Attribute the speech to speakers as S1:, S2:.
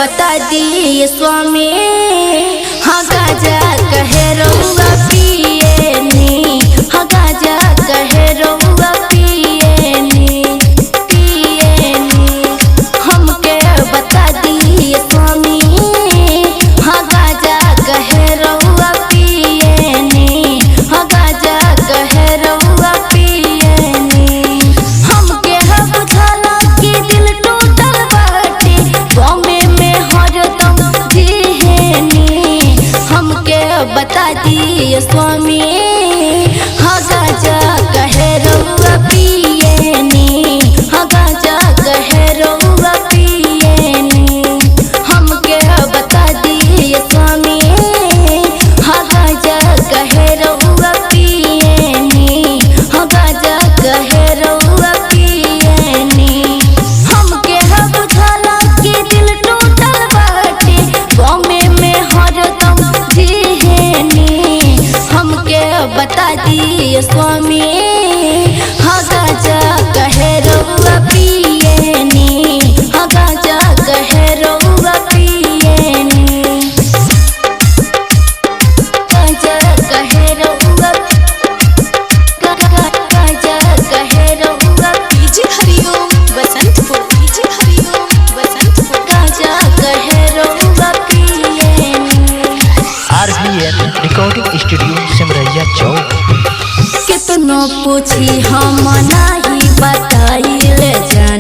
S1: बता दिए स्वामी हाँ गाजा कहे रहुआ पिएनी, हाँ गाजा कहे रहुआ पिएनी पिएनी। हमके बता दिए स्वामी हाँ गाजा कहे रहुआ पिएनी, हाँ गाजा कहे रहुआ पिएनी। हमके बुझाला कि दिल टूटल बाटे गमे में हरदम जिहेनी। हमके बता दिए स्वामी हाँ गाजा कहे रहुआ पिएनी, हाँ गाजा कहे रहुआ पिएनी। हमके बता दिए स्वामी हाँ गाजा कहे रहुआ पिएनी, हाँ गाजा कहे रहुआ पिएनी। हमके बुझाला कि दिल टूटल बाटे गमे में हरदम जिहेनी। हमके बता दिए स्वामी हाँ गाजा कहे रहुआ पिएनी, हाँ गाजा कहे रहुआ पिएनी। गाजा कहे रहुआ गाजा कहे रहुआ
S2: डीजे हरिओम बसंतपुर, डीजे हरिओम बसंतपुर।
S1: गाजा कहे रहुआ पिएनी।
S3: RBN रिकॉर्डिंग स्टूडियो सिमरैया चौक।
S1: कितनो पूछी हम नाही बताइले जा